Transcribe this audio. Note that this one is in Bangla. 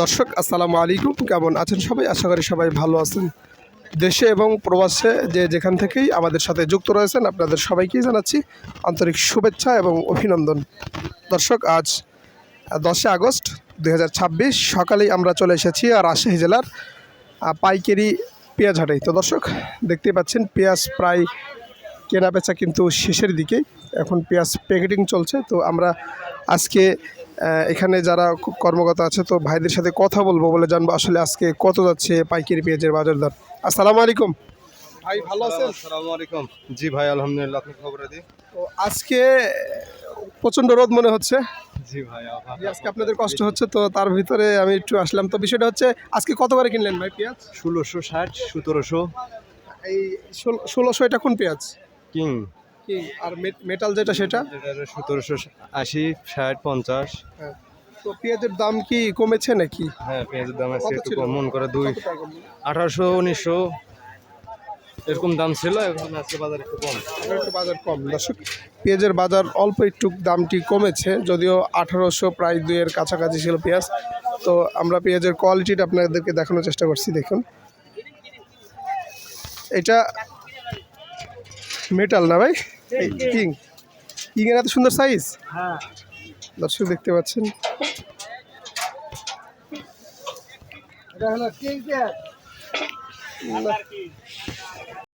দর্শক আসসালামু আলাইকুম, কেমন আছেন সবাই? আশা করি সবাই ভালো আছেন। দেশে এবং প্রবাসে যে যেখান থেকেই আমাদের সাথে যুক্ত রয়েছেন আপনাদের সবাইকেই জানাচ্ছি আন্তরিক শুভেচ্ছা এবং অভিনন্দন। দর্শক আজ 10 আগস্ট 2026 সকালেই আমরা চলে এসেছি রাজশাহী জেলার পাইকারি পেঁয়াজ হাটেই। তো দর্শক দেখতেই পাচ্ছেন পেঁয়াজ প্রায় কেনা বেচা কিন্তু শেষের দিকে, এখন পেঁয়াজ প্যাকেটিং চলছে। তো আমরা আজকে এখানে যারা কর্মকর্তা আছে তো ভাইদের সাথে কথা বলবো বলে জানবো আসলে আজকে কত যাচ্ছে পাইকারি পেঁয়াজের বাজার দর। আসসালামু আলাইকুম ভাই, ভালো আছেন? আসসালামু আলাইকুম। জি ভাই, আলহামদুলিল্লাহ। আপনার খবর দিই। তো আজকে প্রচণ্ড রোদ মনে হচ্ছে, জি ভাই, আজকে আপনাদের কষ্ট হচ্ছে, তো তার ভিতরে আমি একটু আসলাম। তো বিষয়টা হচ্ছে আজকে কত করে কিনলেন ভাই পেঁয়াজ? 1660, 1700 এই 1600, এটা কোন পেঁয়াজ? কিং। কি আর মেটাল যেটা সেটা? 1780, 60, 50। হ্যাঁ। তো পেঁয়াজের দাম কি কমেছে নাকি? হ্যাঁ, পেঁয়াজের দাম আছে কত একটু ছিল? কম, মন করে কত টাকা কম? 1800, 1900 এরকম দাম ছিল। এখন আজকে বাজার একটু কম। একটু বাজার কম। দর্শক পেঁয়াজের বাজার অল্প একটু দামটি কমেছে, যদিও 1800 প্রায় 2-এর কাছাকাছি ছিল পেঁয়াজ। তো আমরা পেঁয়াজের কোয়ালিটিটা আপনাদেরকে দেখানোর চেষ্টা করছি। দেখুন, এটা মেটাল না ভাই, কিং। কিংয়ের এত সুন্দর সাইজ। হ্যাঁ, দর্শক দেখতে পাচ্ছেন, এটা হলো কিং পেঁয়াজ।